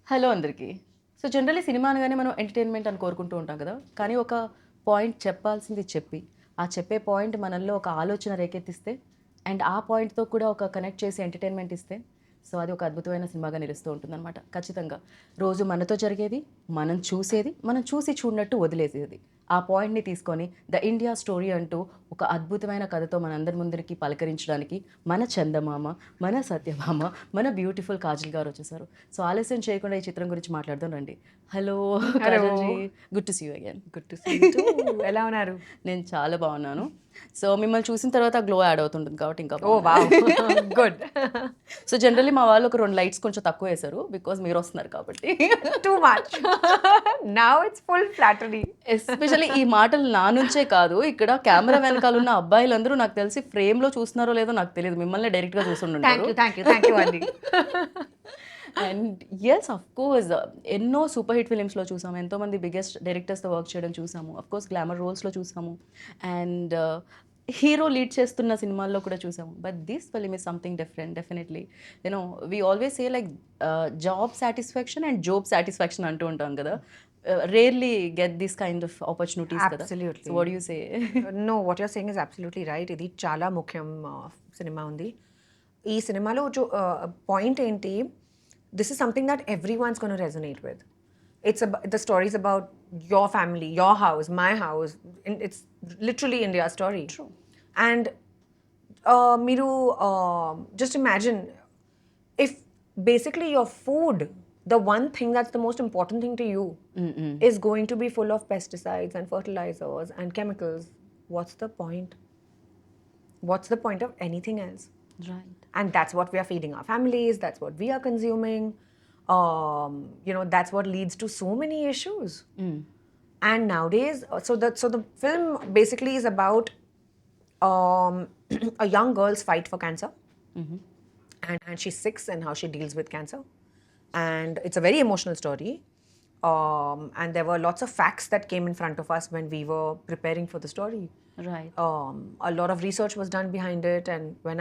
Hello అందరికీ. So, generally cinema అనగానే మనం ఎంటర్‌టైన్‌మెంట్ అని కోరుకుంటూ ఉంటాం కదా! కానీ ఒక పాయింట్ చెప్పాల్సింది చెప్పి, ఆ చెప్పే పాయింట్ మనల్లో ఒక ఆలోచన రేకెత్తిస్తే అండ్ ఆ పాయింట్‌తో కూడా ఒక కనెక్ట్ చేసి ఎంటర్‌టైన్‌మెంట్ ఇస్తే, సో, అది ఒక అద్భుతమైన సినిమాగా నిలుస్తూ ఉంటుందనమాట. ఖచ్చితంగా. రోజు మనతో జరిగేది, మనం చూసేది, మనం చూసి చూడనట్టు వదిలేసేది. ఆ పాయింట్‌ని తీసుకొని 'ద ఇండియా స్టోరీ' అంటూ ఒక అద్భుతమైన కథతో మనందరి ముందరికి పలకరించడానికి మన చందమామ, మన సత్యభామ, మన బ్యూటిఫుల్ కాజల్ గారు వచ్చేసారు. సో, ఆలస్యం చేయకుండా ఈ చిత్రం గురించి మాట్లాడదాం రండి. Hello hello. Kajal ji. Good to see you again. Good to see you too. ఎలా ఉన్నారు? నేను చాలా బాగున్నాను. సో, మిమ్మల్ని చూసిన తర్వాత గ్లో యాడ్ అవుతుంటుంది కాబట్టి ఇంకా ఓహ్! బాగున్నాను. వావ్! గుడ్. సో, జనరల్లీ మా వాళ్ళు ఒక 2 లైట్స్ కొంచెం తక్కువేశారు. బికాజ్ మీరొస్తున్నారు కాబట్టి. Too much. Now it's full flattery. Especially ఈ మాటలు నా నుంచే కాదు. ఇక్కడ కెమెరా వెనకాలున్న అబ్బాయిలందరూ నాకు తెలిసి ఫ్రేమ్‌లో చూస్తున్నారో లేదో నాకు తెలీదు. మిమ్మల్నే డైరెక్ట్‌గా చూసుండుంటారు. థ్యాంక్ యూ అండి. అండ్ యెస్, ఆఫ్‌కోర్స్ ఎన్నో సూపర్ హిట్ ఫిల్మ్స్‌లో చూసాము. ఎంతోమంది బిగ్గెస్ట్ డైరెక్టర్స్‌తో వర్క్ చేయడం చూసాము. ఆఫ్‌కోర్స్ గ్లామర్ రోల్స్‌లో చూసాము. అండ్ హీరో లీడ్ చేస్తున్న సినిమాల్లో కూడా చూసాము. But this film is something different definitely. We always say like job satisfaction and job satisfaction అంటూ ఉంటాం కదా! Rarely get this kind of opportunities కదా! So, absolutely. What do you say? No, what you're saying is absolutely right. ఇది చాలా ముఖ్యం cinema ఉంది. ఈ సినిమాలో పాయింట్ ఏంటి, this is something that everyone's gonna resonate with. The story is about your family, your house, my house. It's literally India story. True. And మీరు just imagine if basically your food, the one thing that's the most important thing to you, is going to be full of pesticides and fertilizers and chemicals. What's the point? What's the point of anything else? Right. And that's what we are feeding our families, that's what we are consuming. That's what leads to so many issues. And nowadays, so the film basically is about um, a young girl's fight for cancer. And she's 6 and how she deals with cancer. And it's a very emotional story. And there were lots of facts that came in front of us when we were preparing for the story. Right. A lot of research was done behind it, and when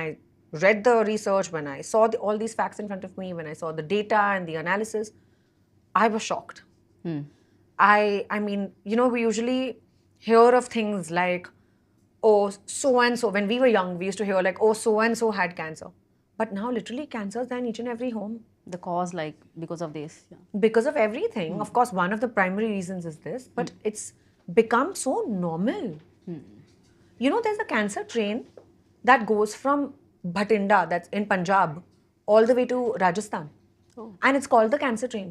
I read the research, when I saw all these facts in front of me, when I saw the data and the analysis, I was shocked. I mean, we usually hear of things like, oh, so and so. When we were young, we used to hear like, oh, so and so had cancer. But now, literally, cancer is there in each and every home The cause, like, because of this. Yeah. because of everything. Of course, one of the primary reasons is this, but it's become so normal. There's a cancer train that goes from Bhatinda, that's in Punjab, all the way to Rajasthan. And it's called the cancer train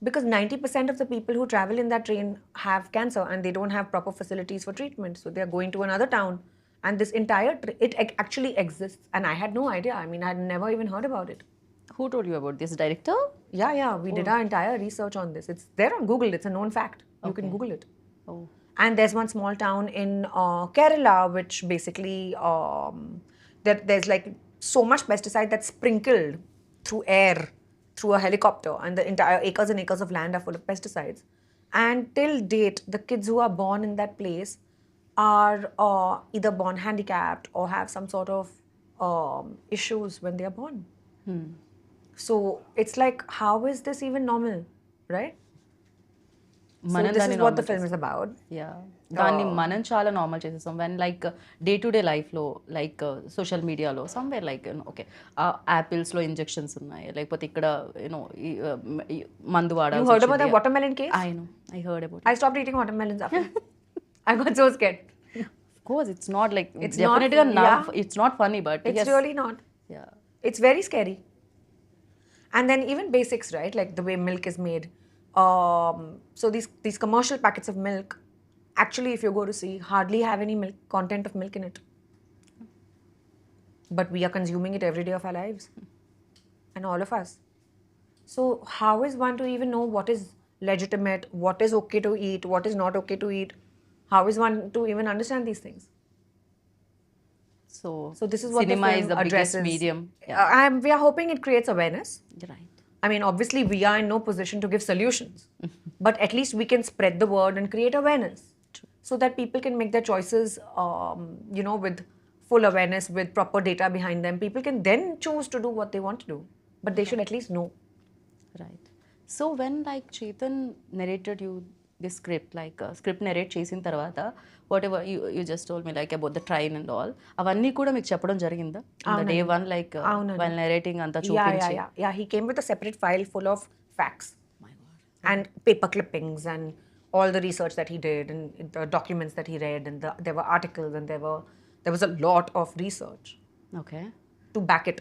because 90% of the people who travel in that train have cancer and they don't have proper facilities for treatment. So they're going to another town. And this entire, actually exists. And I had no idea. I mean, I had never even heard about it. Who told you about this? Director? Yeah, we did our entire research on this. It's there on Google. It's a known fact. You can Google it. Oh. And there's one small town in Kerala, which basically there's like so much pesticide that's sprinkled through air, through a helicopter, and the entire acres and acres of land are full of pesticides. And till date, the kids who are born in that place are either born handicapped or have some sort of issues when they are born. So it's like, how is this even normal, right? So మనం this దాన్ని is what the normal film is about. Yeah దాన్ని మనం చాలా normal చేసేస్తాం when like day to day లైఫ్లో like social మీడియాలో somewhere like okay యాపిల్స్లో injections ఉన్నాయి లేకపోతే ఇక్కడ యూనో మందు You వాడాల్సి heard about the watermelon case? I heard about I stopped eating watermelons after. I got so scared. Of course it's not like It's not- డెఫినెట్గా yeah. It's not funny but It's really not. Yeah It's very scary. And then even basics, right? Like the way milk is made. So these commercial packets of milk, actually, if you go to see, hardly have any milk content of milk in it. But we are consuming it every day of our lives, and all of us. So how is one to even know what is legitimate, what is okay to eat, what is not okay to eat? How is one to even understand these things? So this is what cinema the film is the biggest addresses. medium. We are hoping it creates awareness. Right. I mean, obviously, we are in no position to give solutions, but at least we can spread the word and create awareness so that people can make their choices, with full awareness, with proper data behind them. People can then choose to do what they want to do, but they should at least know. Right. So when like Chetan narrated you the script like script narrate చేసిన తర్వాత what ever you just told me like about the train and all అవన్నీ కూడా మీకు చెప్పడం జరిగిందా day one like while narrating అంతా చూపించి Yeah. He came with a separate file full of facts and paper clippings and all the research that he did and the documents that he read and there were articles and there was a lot of research okay to back it,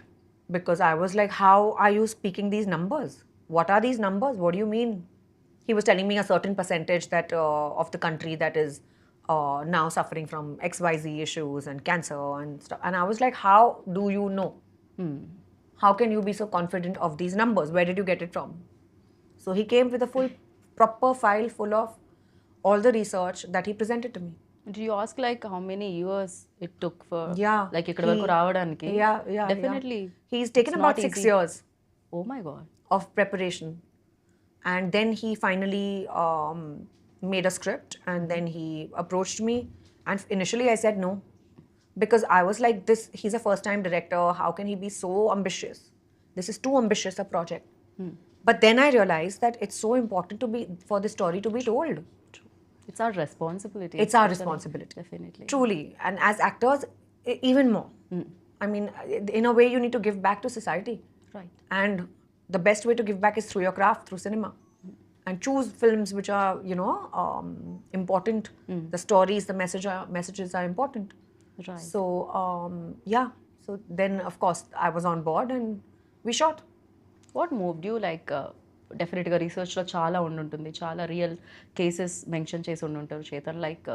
because I was like, how are you speaking these numbers? What are these numbers? What do you mean? He was telling me a certain percentage that of the country that is now suffering from XYZ issues and cancer and stuff. And I was like, how do you know? How can you be so confident of these numbers? Where did you get it from? So he came with a full, proper file full of all the research that he presented to me. Do you ask like how many years it took for Yeah. like ఇక్కడ వరకు రావడానికి Yeah. Definitely He's taken It's about not 6 easy. years oh my god of preparation. And then he finally made a script and then he approached me. And initially I said no, because I was like, he's a first time director. How can he be so ambitious? This is too ambitious a project. But then I realized that it's so important for the story to be told. It's our responsibility It's our responsibility. Definitely Truly. And as actors, even more. I mean, in a way, you need to give back to society. Right And the best way to give back is through your craft, through cinema. And choose films which are, important. The stories, the messages are important. Right So, yeah. So then, of course, I was on board and we shot. What moved you like డెఫినెట్గా రీసెర్చ్లో చాలా ఉండుంటుంది చాలా real cases mention చేసి ఉండుంటారు Chetan like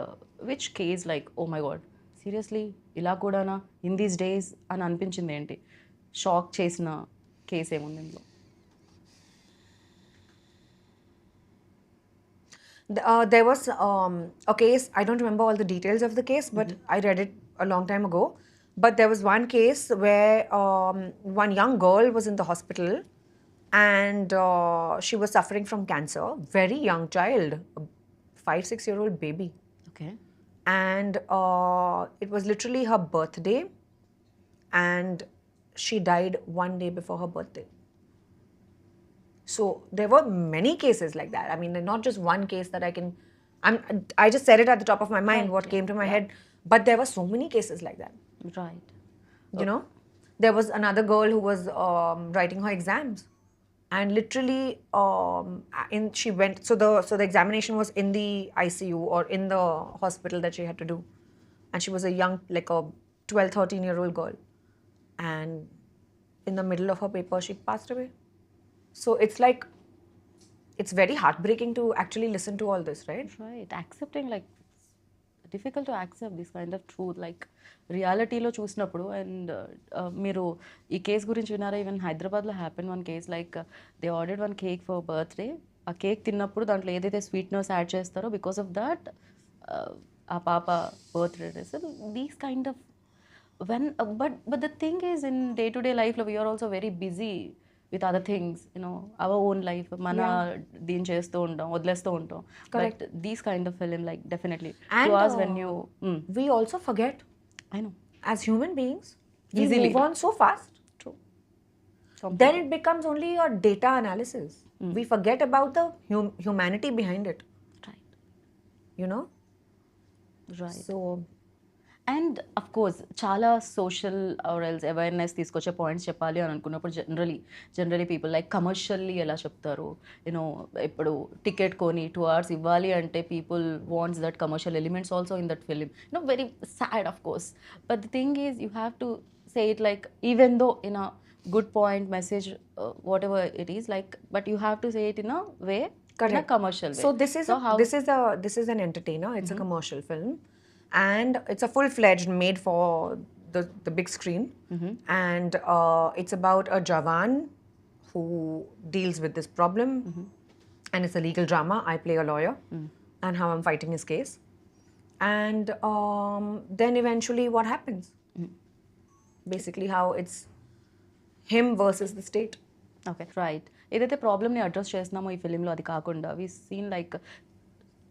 which case like oh my god seriously ఇలా కూడానా in these days అని అనిపించింది ఏంటి షాక్ చేసిన కేస్ ఏముంది ఇందులో There was a case, I don't remember all the details of the case, but I read it a long time ago. But there was one case where one young girl was in the hospital and she was suffering from cancer, very young child, a 5-6-year-old baby. Okay And it was literally her birthday and she died one day before her birthday. So there were many cases like that. I mean, not just one case that I just said it at the top of my mind, what came to my head. But there were so many cases like that. Right You know, there was another girl who was writing her exams, and literally, she went. So the examination was in the ICU or in the hospital that she had to do, and she was a young, like a 12-13-year-old girl, and in the middle of her paper, she passed away. So it's like, it's very heartbreaking to actually listen to all this, right? Right accepting like difficult to accept this kind of truth like రియాలిటీలో చూసినప్పుడు and మీరు ఈ case గురించి విన్నారా even హైదరాబాద్లో happen one case like they ordered one cake for birthday ఆ cake తిన్నప్పుడు దాంట్లో ఏదైతే స్వీట్నెస్ యాడ్ చేస్తారో బికాస్ ఆఫ్ దట్ ఆ పాప birthday these kind of when but the thing is in day to day లైఫ్లో we are also very busy with other things our own life మన దీన్ని చేస్తూ ఉంటాం వదిలేస్తూ ఉంటాం but these kind of film like definitely And, to us when you We also forget, I know as human beings, we Easily. move on so fast. true Then it becomes only a data analysis. We forget about the humanity behind it, right you know? right So, and of course చాలా social ఆర్ఎల్స్ awareness తీసుకొచ్చే points చెప్పాలి అని అనుకున్నప్పుడు generally people like commercially ఎలా చెప్తారు ఇప్పుడు ticket కొని 2 hours ఇవ్వాలి అంటే people wants that commercial elements also in that film very sad of course but the thing is you have to say it like even though in a good point message what ever it is like but you have to say it in a way in a commercial way so this is an entertainer. It's a commercial film, and it's a full-fledged made for the big screen. And it's about a Jawan who deals with this problem, and it's a legal drama. I play a lawyer, and how I'm fighting his case. And then eventually, what happens? Basically, how it's him versus the state. Okay right ఏదైతే ప్రాబ్లమ్ని address చేస్తున్నామో ఈ ఫిలింలో అది కాకుండా we seen like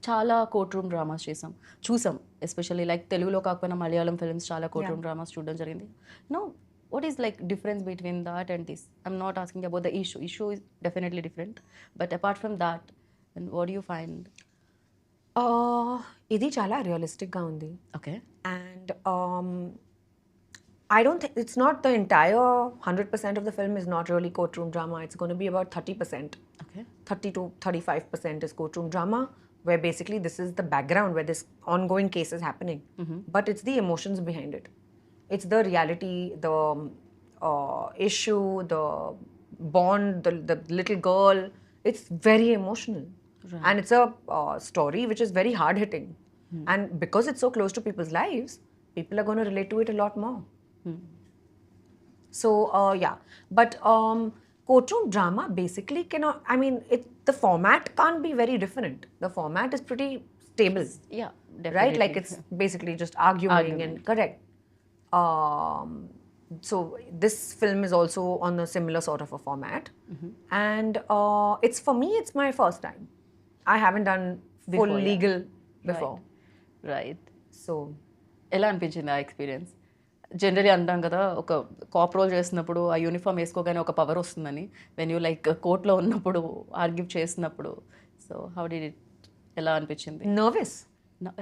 చాలా court room dramas చూసాం especially like తెలుగులో కాకపోయినా మలయాళం ఫిల్మ్స్ చాలా కోర్ట్ రూమ్ డ్రామాస్ చూడడం జరిగింది what is like difference between that and this? I'm not asking about the issue is definitely different, but apart from that, and what do you find? ఇది చాలా రియలిస్టిక్గా ఉంది. Okay. And I don't think it's not the entire 100% of the film is not really courtroom drama. It's going to be about 30%. Okay. 30 to 35% is courtroom drama, where basically this is the background where this ongoing case is happening. But it's the emotions behind it. It's the reality, the issue, the bond, the little girl. It's very emotional. Right. And it's a story which is very hard hitting. And because it's so close to people's lives, people are going to relate to it a lot more. So yeah, but courtroom drama basically cannot. I mean, the format can't be very different. The format is pretty stable, Yeah, definitely. right? Like it's basically just arguing and correct. So this film is also on a similar sort of a format, and it's for me. It's my first time. I haven't done full Before, yeah. legal before, Right. so ఎలా అనిపించింది ఆ experience? Generally అంటాం కదా, ఒక cop role చేసినప్పుడు ఆ uniform వేసుకోగానే ఒక power వస్తుందని, వెన్ యూ లైక్ కోర్ట్లో ఉన్నప్పుడు ఆర్గ్యూ చేసినప్పుడు, సో హౌ డిడ్ ఇట్, ఎలా అనిపించింది? nervous.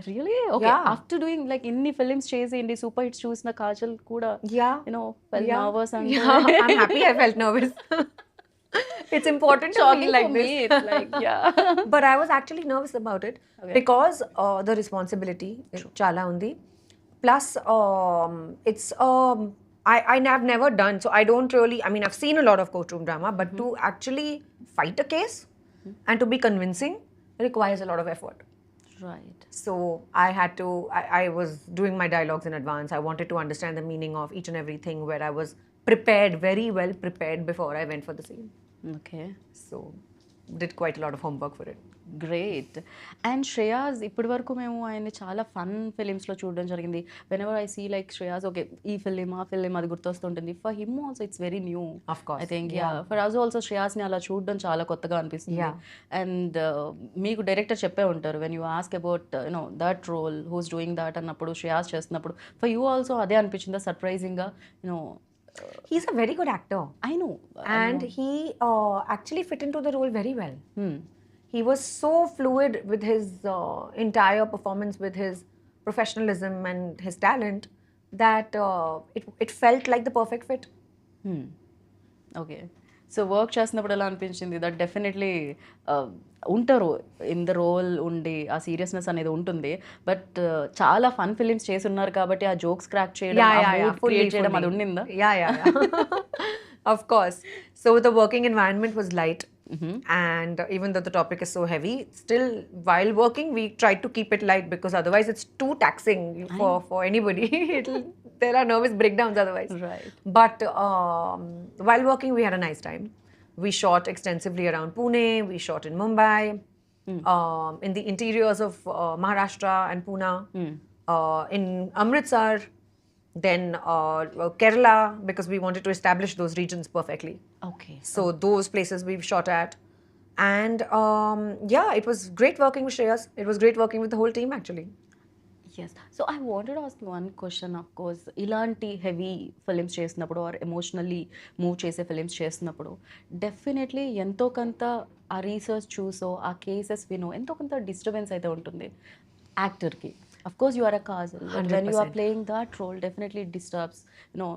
Really okay. Yeah. After doing like ఇన్ని ఫిలిమ్స్ చేసి ఇన్ని సూపర్ హిట్స్ చూసిన కాజల్ కూడా Yeah. You know fell Yeah. Nervous and Yeah, I'm happy I felt nervous. It's important to shocking feel like for this. me. It's like, yeah. But I was actually nervous about it because the responsibility chala undi. Plus, it's I've never done, so I don't really. I mean, I've seen a lot of courtroom drama, but to actually fight a case and to be convincing requires a lot of effort. Right. So I had to. I was doing my dialogues in advance. I wanted to understand the meaning of each and everything. Where I was prepared, very well prepared before I went for the scene. Okay. So did quite a lot of homework for it. Great. And Shreyas ఇప్పటి వరకు మేము ఆయన్ని చాలా fun ఫిలిమ్స్లో చూడడం జరిగింది. Whenever I see like Shreyas, okay ఈ film ఆ ఫిలిం అది గుర్తొస్తుంటుంది. For him also it's very new. Of course. I think for us also శ్రేయాస్ని అలా చూడడం చాలా కొత్తగా అనిపిస్తుంది. Yeah. అండ్ మీకు డైరెక్టర్ చెప్పే ఉంటారు, when you ask about you know that role who's doing that అన్నప్పుడు, శ్రేయాస్ చేస్తున్నప్పుడు ఫర్ యూ ఆల్సో అదే అనిపించిందా సర్ప్రైజింగ్గా? You know He's a very good actor. I know. And he actually fit into the role very well. He was so fluid with his entire performance, with his professionalism and his talent, that it felt like the perfect fit. Okay. So work చేస్తున్నప్పుడు ఎలా అనిపించింది? That definitely ఉంటారు in the role ఉండి ఆ seriousness అనేది ఉంటుంది. But చాలా fun films చేసి ఉన్నారు కాబట్టి ఆ జోక్స్ క్రాక్ చేయడం, క్రియేట్ చేయడం అది ఉండిందా? Yeah. Of course. So the working environment was light. And even though the topic is so heavy, still while working we tried to keep it light, because otherwise it's too taxing for anybody. There are nervous breakdowns otherwise. Right. But while working we had a nice time. We shot extensively around Pune, we shot in Mumbai, in the interiors of Maharashtra and Pune, in Amritsar, then Kerala, because we wanted to establish those regions perfectly. Okay. So those places we've shot at. And yeah, it was great working with Shreyas. It was great working with the whole team actually. Yes. So I wanted ask one question. Of course ఇలాంటి heavy films చేసినప్పుడు or emotionally move చేసే films చేసినప్పుడు definitely ఎంతో కొంత ఆ research చూసో ఆ cases వినో ఎంతో కొంత డిస్టర్బెన్స్ అయితే ఉంటుంది యాక్టర్కి. Of course you are a Kajal, when you are playing that role definitely it disturbs. You know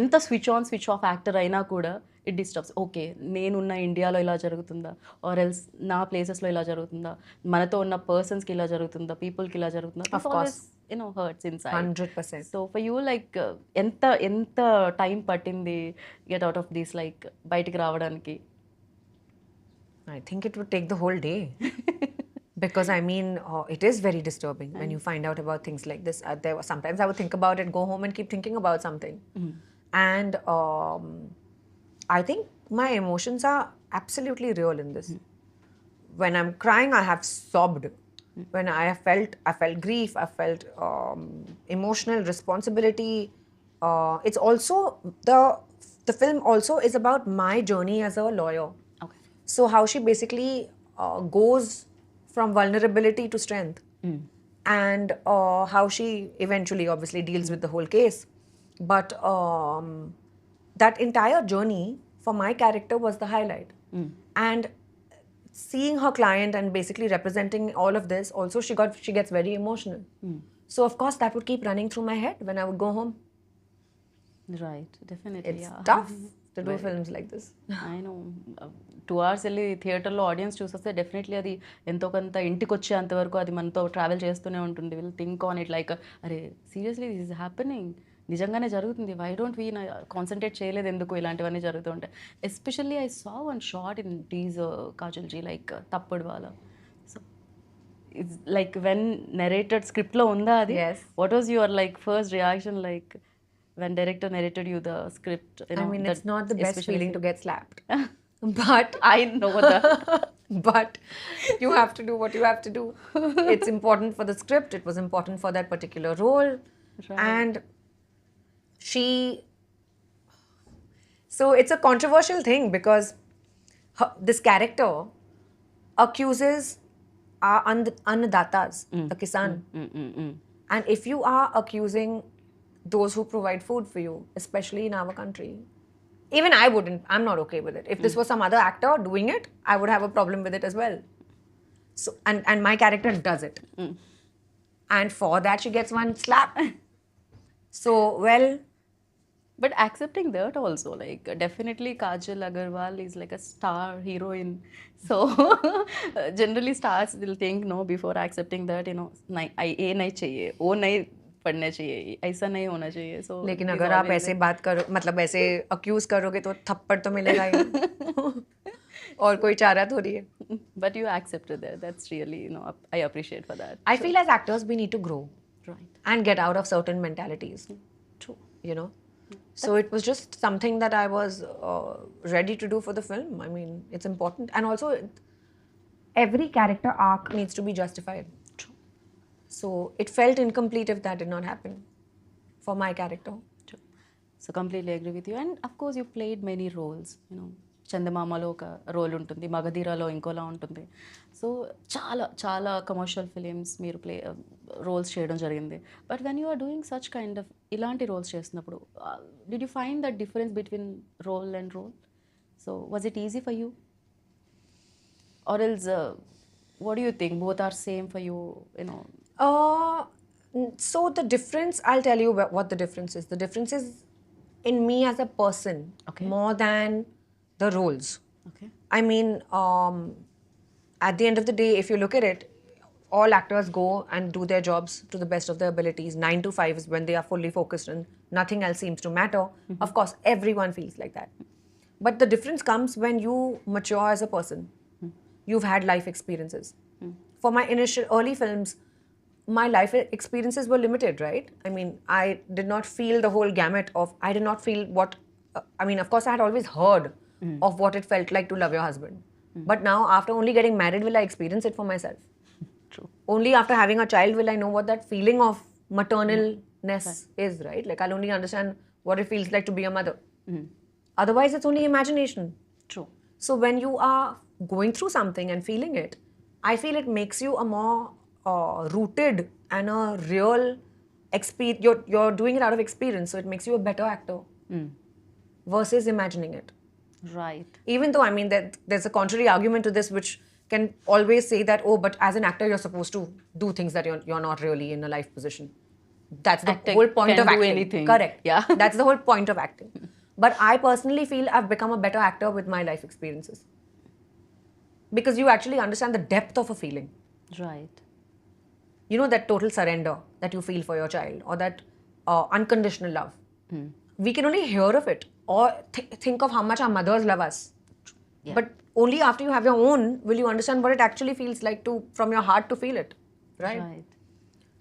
ఎంత switch on switch off actor అయినా కూడా ఇట్ డిస్టర్బ్స్. ఓకే నేనున్న ఇండియాలో ఇలా జరుగుతుందా, ఆర్ ఎల్స్ నా ప్లేసెస్లో ఇలా జరుగుతుందా, మనతో ఉన్న పర్సన్స్కి ఇలా జరుగుతుందా, పీపుల్కి ఇలా జరుగుతుందా, Of course. You know hurts inside. 100%. So for you like ఎంత టైం పట్టింది get out of this, like బయటికి రావడానికి? I think it would take the whole day. Because I mean, it is very disturbing when you find out about things like this. Sometimes I would think about it, go home and keep thinking about something. And I think my emotions are absolutely real in this. When I'm crying, I have sobbed. When I felt grief, I felt emotional responsibility. It's also the film also is about my journey as a lawyer. Okay. So how she basically goes from vulnerability to strength, and how she eventually obviously deals with the whole case. But that entire journey for my character was the highlight. And seeing her client and basically representing all of this, also she gets very emotional. So of course that would keep running through my head when I would go home. Right, definitely. It's Yeah. tough to do films like this. I know 2 hours వెళ్ళి థియేటర్లో audience చూసేస్తే definitely అది ఎంతో కొంత ఇంటికి వచ్చేంతవరకు అది మనతో travel చేస్తూనే ఉంటుంది. Will think on it like అరే సీరియస్లీ దిస్ ఇస్ హ్యాపెనింగ్, నిజంగానే జరుగుతుంది, వై డోంట్ వీ కాన్సన్ట్రేట్ చేయలేదు ఎందుకు ఇలాంటివన్నీ జరుగుతూ ఉంటాయి. Especially I saw one short in teaser Kajal ji like తప్పుడు వాళ్ళ. So it's like when narrated స్క్రిప్ట్లో ఉందా అది? Yes. What was your like first reaction like when director narrated you the script? I mean, it's not the best especially- feeling to get slapped. But I know that. but you have to do what you have to do. It's important for the script, it was important for that particular role. Right. And she, so it's a controversial thing because this character accuses our annadatas, the kisan. And if you are accusing those who provide food for you, especially in our country, even I wouldn't, I'm not okay with it. If this was some other actor doing it, I would have a problem with it as well. So, and my character does it. And for that, she gets one slap. So, well, But accepting that also, like definitely Kajal Agarwal is like a star heroine. So generally stars will think no before accepting that, you know, ये नहीं चाहिए, वो नहीं पढ़ना चाहिए, ऐसा नहीं होना चाहिए. So लेकिन it is अगर आप always ऐसे बात करो, मतलब ऐसे अक्यूज करोगे तो थप्पड़ तो मिलेगा ही. और कोई चारा थोड़ी है. but you accepted that. That's really, you know, I appreciate for that. I feel as actors we need to grow Right. and get out of certain mentalities. True. You know, so it was just something that I was ready to do for the film. I mean, it's important, and also every character arc needs to be justified. True. So it felt incomplete if that did not happen for my character. True. So completely agree with you. And of course you played many roles, you know. చందమామలో ఒక role ఉంటుంది, మగధీరాలో ఇంకోలా ఉంటుంది. So చాలా చాలా commercial films మీరు roles చేయడం జరిగింది. But when you are doing such kind of ఇలాంటి రోల్స్ చేస్తున్నప్పుడు did you find that difference between role and role? So was it easy for you or else what do you think both are same for you, you know? So the difference, I'll tell you what the difference is. The difference is in me as a person, Okay. more than the roles. Okay. I mean, at the end of the day, if you look at it, all actors go and do their jobs to the best of their abilities. 9 to 5 is when they are fully focused and nothing else seems to matter. Of course, everyone feels like that. But the difference comes when you mature as a person. You've had life experiences. For my initial early films, my life experiences were limited, right? I mean, I did not feel the whole gamut of, I did not feel what, I mean, of course, I had always heard of what it felt like to love your husband. But now, after only getting married, will I experience it for myself? True. Only after having a child will I know what that feeling of maternalness is, right? Like, I'll only understand what it feels like to be a mother. Otherwise, it's only imagination. True. So when you are going through something and feeling it, I feel it makes you a more rooted and a real experience. You're doing it out of experience, so it makes you a better actor versus imagining it. Right. Even though, I mean, there's a contrary argument to this, which can always say that, oh, but as an actor, you're supposed to do things that you're not really in a life position. That's the Acting whole point can of do acting. anything. Correct. Yeah. That's the whole point of acting. But I personally feel I've become a better actor with my life experiences. Because you actually understand the depth of a feeling. Right. You know, that total surrender that you feel for your child, or that unconditional love. We can only hear of it or think of how much our mothers love us. Yeah. But only after you have your own will you understand what it actually feels like to, from your heart, to feel it. Right? Right.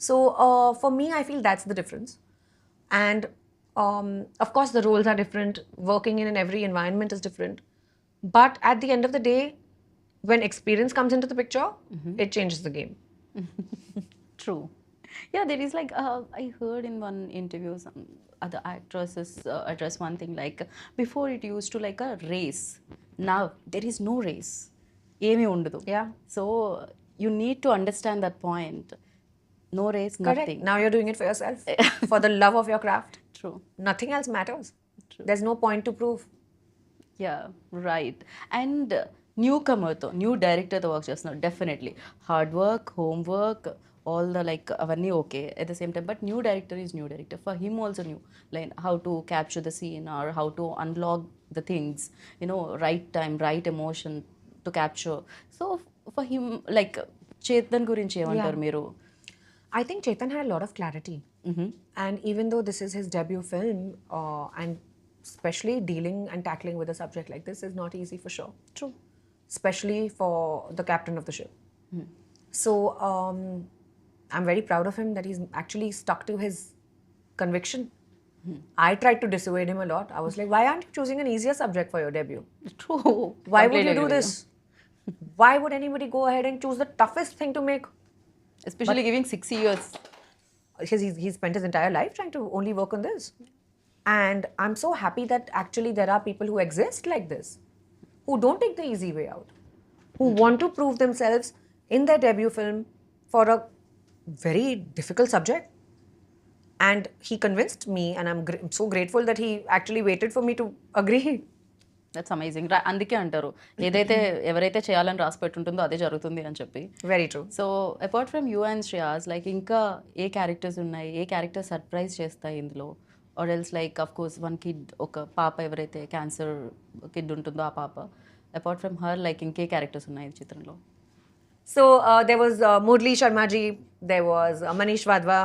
So for me, I feel that's the difference. And of course, the roles are different. Working in every environment is different. But at the end of the day, when experience comes into the picture, it changes the game. True. Yeah, there is like, I heard in one interview, some other actresses address one thing like, before it used to like a race. Now, there is no race. Emi undadu. Yeah. So, you need to understand that point. No race, Correct. nothing. Now you're doing it for yourself, for the love of your craft. True. Nothing else matters. There's no point to prove. Yeah right and new కమర్తో new డైరెక్టర్తో work చేస్తున్నారు definitely hard work homework all the like అవన్నీ okay at the same time but new director is new director for him also new like how to capture the scene or how to unlock the things you know right time right emotion to capture so for him like Chetan గురించి ఏమంటారు మీరు I think Chetan had a lot of clarity. And even though this is his debut film, and especially dealing and tackling with a subject like this is not easy for sure. True. Especially for the captain of the ship. So I'm very proud of him that he's actually stuck to his conviction. I tried to dissuade him a lot. I was like, why aren't you choosing an easier subject for your debut? True. Why would you do this? Why would anybody go ahead and choose the toughest thing to make? Especially giving 6 years. Because he's spent his entire life trying to only work on this. And I'm so happy that actually there are people who exist like this, who don't take the easy way out, who want to prove themselves in their debut film for a very difficult subject. And he convinced me, and I'm so grateful that he actually waited for me to agree. That's amazing అందుకే అంటారు ఏదైతే ఎవరైతే చేయాలని రాసి పెట్టుంటుందో అదే జరుగుతుంది అని చెప్పి Very true. So apart from you and Shreyas like ఇంకా ఏ క్యారెక్టర్స్ ఉన్నాయి ఏ క్యారెక్టర్ సర్ప్రైజ్ చేస్తాయి ఇందులో or else like of course one kid ఒక పాప ఎవరైతే క్యాన్సర్ కిడ్ ఉంటుందో ఆ పాప అపార్ట్ ఫ్రమ్ హర్ లైక్ ఇంకే క్యారెక్టర్స్ ఉన్నాయి ఈ చిత్రంలో So there was Murli Sharma ji, there was Manish Vadva,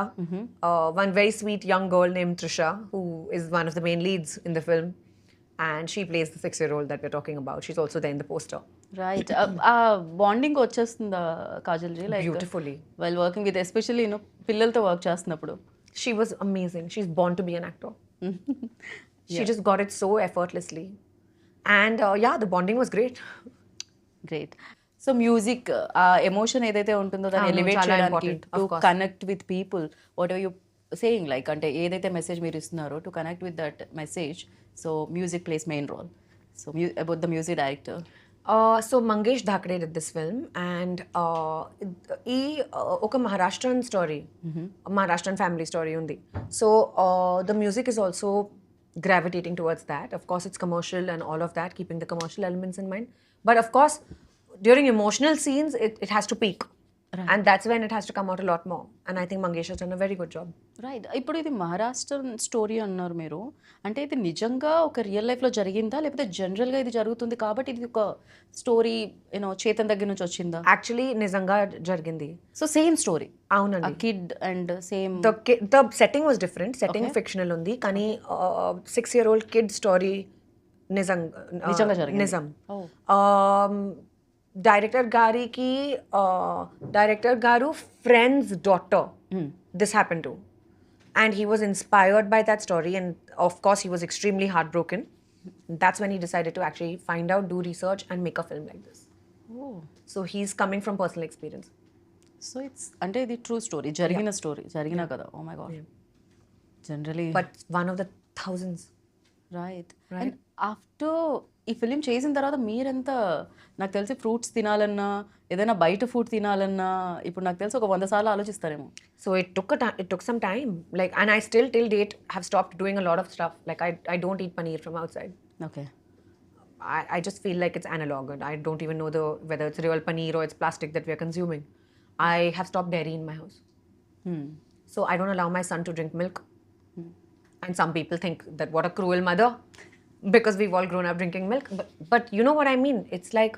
one very sweet young girl named Trisha, who is one of the main leads in the film. And she plays the 6-year-old that we're talking about. She's also there in the poster. Right ఆ bonding వచ్చేస్తుందా Kajal ji like Beautifully. While working with especially you know పిల్లలతో work చేస్తున్నప్పుడు She was amazing. She's born to be an actor. She just got it so effortlessly. And yeah, the bonding was great. Great so music ఆ emotion ఏదైతే ఉంటుందో దాన్ని అవును, elevate చాలా చేయడానికి important, of to course. Connect with people what are you saying like అంటే ఏదైతే message మీరు ఇస్తున్నారో to connect with that message so music plays main role so about the music director So Mangesh Dhakde did this film, and oka Maharashtrian story, Maharashtrian family story undi. So the music is also gravitating towards that. Of course, it's commercial and all of that, keeping the commercial elements in mind. But of course, during emotional scenes, it has to peak. And that's when it has to come out a lot more. And I think Mangesh has done a very good job. Right ఇప్పుడు ఇది Maharashtra story అన్నారు మీరు అంటే ఇది నిజంగా ఒక real లైఫ్లో జరిగిందా లేకపోతే జనరల్గా ఇది జరుగుతుంది కాబట్టి ఇది ఒక స్టోరీ యూనో చేతన్ దగ్గర నుంచి వచ్చిందా Actually, Nizanga jargindi. So same story Aunandi. Kid and same The setting was different. Setting fictional undi. Kani 6-year-old kid story నిజంగా జరిగింది. Nizam. Director Garu friend's daughter. This happened to. And he was inspired by that story, and of course he was extremely heartbroken. That's when he decided to actually find out, do research, and make a film like this. So he's coming from personal experience. So it's అంటే ఇది true story జరిగిన story జరిగిన కదా oh my god generally But one of the thousands. Right and after ఈ film చేసిన తర్వాత మీరెంత నాకు తెలిసి ఫ్రూట్స్ తినాలన్నా ఏదైనా బయట ఫుడ్ తినాలన్నా ఇప్పుడు నాకు తెలిసి ఒక 100 సార్లు ఆలోచిస్తారేమో So it took some time. Like, and I still till date have stopped doing a lot of stuff. Like I don't eat paneer from outside. Okay I just feel like it's analog, and I don't even know whether it's real paneer or it's plastic that we are consuming. I have stopped dairy in my house. So I don't allow my son to drink milk. And some people think that what a cruel mother, because we've all grown up drinking milk. But you know what I mean? It's like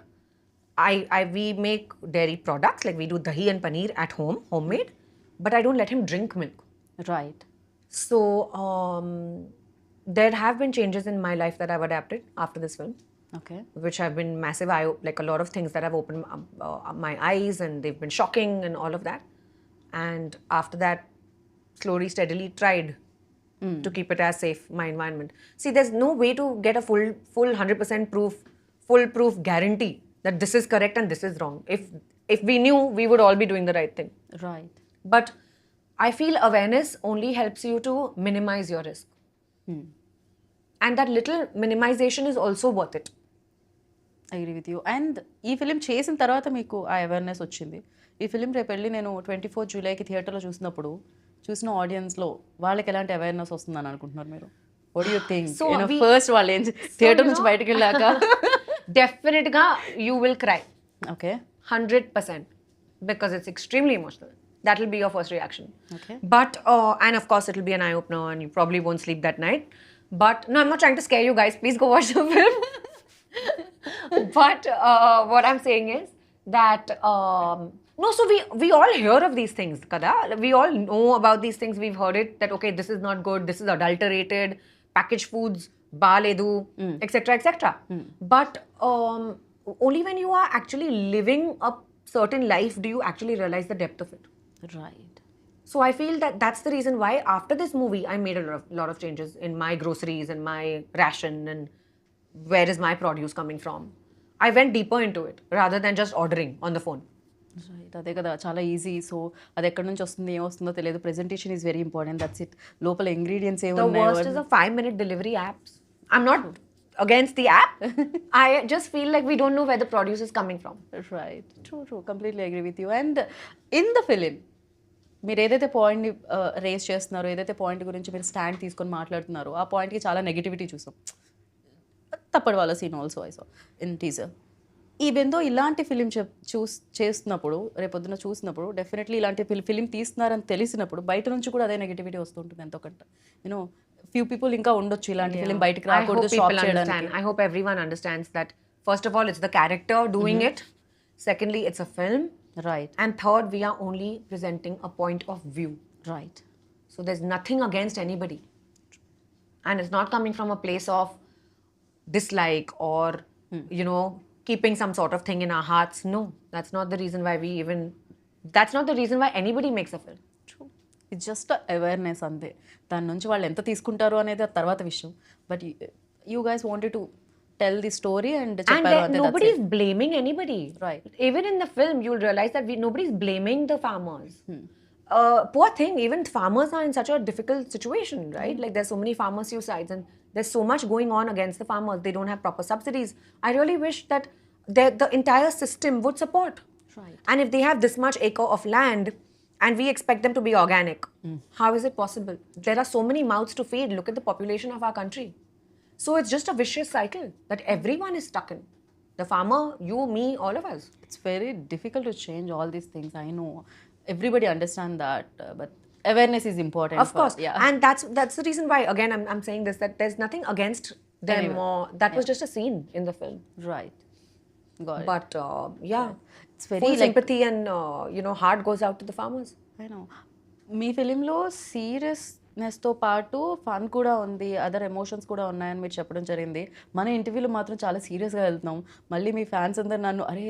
we make dairy products, like we do dahi and paneer at home, homemade, but I don't let him drink milk. Right So there have been changes in my life that I've adapted after this film, okay which have been massive. Like a lot of things that have opened my eyes, and they've been shocking and all of that. And after that, slowly, steadily tried to keep it as safe, my environment. See, there's no way to get a full 100% foolproof guarantee that this is correct and this is wrong. If we knew, we would all be doing the right thing. Right But I feel awareness only helps you to minimize your risk. And that little minimization is also worth it. Agree with you and ఈ film చేసిన తర్వాత మీకు ఆ awareness వచ్చింది ఈ film రేపు వెళ్ళి నేను 24 జూలైకి థియేటర్లో చూసినప్పుడు చూసిన ఆడియన్స్లో వాళ్ళకి ఎలాంటి అవేర్నెస్ వస్తుందని అనుకుంటున్నారు మీరు? What you think? So first వాళ్ళు ఏం థియేటర్ నుంచి బయటకు వెళ్ళాక Definitely, you will cry. Okay 100%. Because it's extremely emotional. That will be your first reaction. Okay. But, and of course, it'll be an eye opener and you probably won't sleep that night. But, no, I'm not trying to scare you guys. Please go watch the film. But what I'm saying is that, no, so we all hear of these things, kada? We all know about these things. We've heard it that, okay, this is not good, this is adulterated, packaged foods, baledu, etc., etc. But only when you are actually living a certain life do you actually realize the depth of it. Right. So I feel that that's the reason why after this movie I made a lot of changes in my groceries and my ration and where is my produce coming from. I went deeper into it rather than just ordering on the phone. Right, అదే కదా, చాలా easy. So అది ఎక్కడి నుంచి వస్తుంది, ఏం వస్తుందో తెలియదు. Presentation is very important. That's it. లోపల ingredients The worst is the 5-minute delivery apps. I'm not against the app. I just feel like we don't know where the produce is coming from. Right, true, completely agree with you. And in the film మీరు ఏదైతే పాయింట్ని race చేస్తున్నారో, ఏదైతే point గురించి మీరు stand తీసుకొని మాట్లాడుతున్నారో, ఆ పాయింట్కి చాలా నెగిటివిటీ చూసాం. తప్పటి వాళ్ళ scene also I saw in teaser. Even though ఇలాంటి ఫిలిం చేస్తున్నప్పుడు, రేపొద్దున చూసినప్పుడు, డెఫినెట్లీ ఇలాంటి ఫిలిం తీస్తున్నారని తెలిసినప్పుడు బయట నుంచి కూడా అదే నెగిటివిటీ వస్తుంటుంది ఎంతో కొంత. యూనో ఫ్యూ పీపుల్ ఇంకా ఉండొచ్చు ఇలాంటి ఫిలిం బయటకు I hope రాకూడదు, స్టాప్ people చేయడానికి. understand. I hope everyone understands that first of all it's the character doing it. Secondly, it's a film. Right, And third, we are only presenting a point of view. Right. So there's nothing against anybody. And it's not coming from a place of dislike or, you know, keeping some sort of thing in our hearts. No, that's not the reason why that's not the reason why anybody makes a film. It's just awareness అంతే. దాని నుంచి వాళ్ళు ఎంత తీసుకుంటారు అనేది ఆ తర్వాత విషయం. But you guys wanted to tell the story and And చెప్పారు then అంతే. nobody is blaming anybody. Right. Even in the film, you'll realize that nobody's blaming the farmers. Poor thing, even farmers are in such a difficult situation, right? Like there's so many farmer suicides and there's so much going on against the farmers. They don't have proper subsidies. I really wish that the entire system would support. Right. And if they have this much acre of land and we expect them to be organic, how is it possible? There are so many mouths to feed. Look at the population of our country. So it's just a vicious cycle that everyone is stuck in. The farmer, you, me, all of us. It's very difficult to change all these things. I know everybody understand that, but awareness is important. Of course. Yeah. And that's the reason why, again, I'm saying this, that there's nothing against them Anyway. or that was just a scene in the film. Right. Got it. But yeah, It's very full like- sympathy and heart goes out to the farmers. I know. మీ ఫిలింలో సీరియస్నెస్తో పాటు fun కూడా ఉంది, other emotions కూడా ఉన్నాయని మీరు చెప్పడం జరిగింది. మన ఇంటర్వ్యూలో మాత్రం చాలా సీరియస్గా వెళ్తున్నాం. మళ్ళీ మీ ఫ్యాన్స్ అందరు నన్ను అరే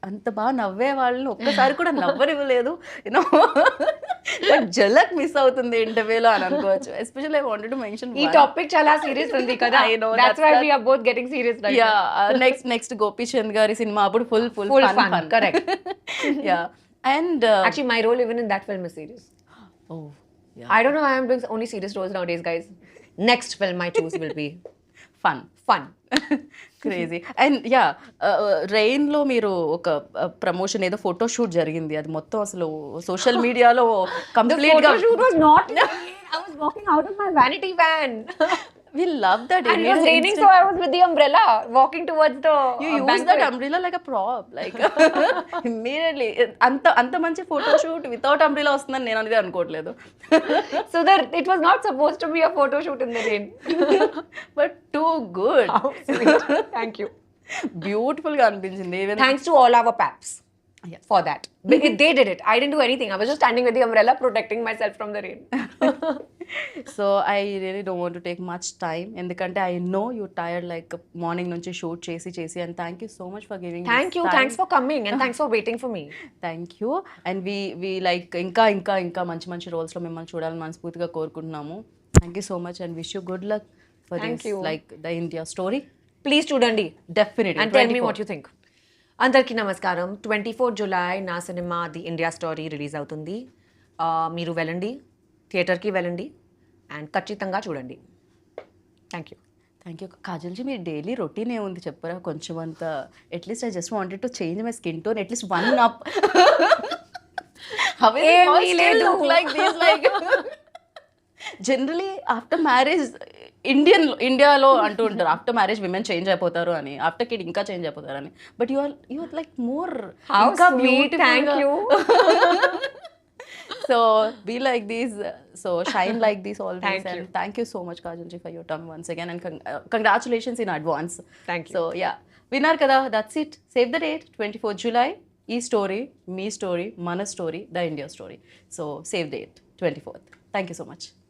అంత బాగా నవ్వే వాళ్ళని ఒక్కసారి కూడా నవ్వనివ్వలేదు, యూనో జలక్ మిస్ అవుతుంది ఇంటర్వ్యూలో అని అనుకోవచ్చు. Especially I wanted to mention ఈ టాపిక్ చాలా సీరియస్ ఉంది కదా. I know, That's that's why that- we are both getting serious right yeah now. Next Gopichand గారి సినిమా అప్పుడు full Full fun. fun, correct. Yeah and Actually, my role even in that film is serious. Oh I don't know why I'm doing only serious roles nowadays, guys. Next film I choose will be fun. fun. Crazy. And yeah రెయిన్లో మీరు ఒక promotion ఏదో photo shoot జరిగింది, అది మొత్తం అసలు social మీడియాలో The కంప్లీట్గా photo shoot was not me. I was walking out of my vanity van. We love that. And it was raining, so I was with the umbrella walking towards the You use banquet. that umbrella like a prop, like immediately. అంత మంచి photo shoot without umbrella వస్తుందని నేను అనేది అనుకోవట్లేదు. So that it was not supposed to be a photo shoot in the rain. But too good. How sweet. Thank you. బ్యూటిఫుల్గా అనిపించింది. Even Thanks to all our paps for that. They did it. I didn't do anything. I was just standing with the umbrella protecting myself from the rain. So I really don't want to take much time, ఎందుకంటే I know you tired like morning నుంచి shoot చేసి and thank you so much for giving. Thank you. Thanks for coming and thanks for waiting for me. Thank you. And we like ఇంకా మంచి రోల్స్లో మిమ్మల్ని చూడాలని మనస్ఫూర్తిగా కోరుకుంటున్నాము. Thank you so much and wish you good luck for Thank this you. Like the India story. Please చూడండి definitely. and tell me what you think. అందరికీ నమస్కారం. 24 జూలై నా cinema the India story release అవుతుంది. మీరు వెళ్ళండి, థియేటర్కి వెళ్ళండి and ఖచ్చితంగా చూడండి. Thank you. Thank you. Kajal ji మీ డైలీ రొటీన్ ఏముంది చెప్పరా కొంచెం అంత? At least I just wanted to change my skin tone, at least 1 up. How is it all ఏమీ still లేదు. look like this? Like generally after marriage ఇండియాలో అంటూ ఉంటారు ఆఫ్టర్ మ్యారేజ్ విమెన్ చేంజ్ అయిపోతారు అని, ఆఫ్టర్ కిడ్ ఇంకా చేంజ్ అయిపోతారు అని. But you are like more How ఇంకా sweet, thank you. So be like these, so shine like these always. Thank you. And thank you so much కాజల్జీ for your term once again, and congratulations in advance. Thank you. So yeah, విన్నారు కదా, that's it. Save the date 24 July. ఈ story మీ story, మన story, the India story. So save date 24th. Thank you so much.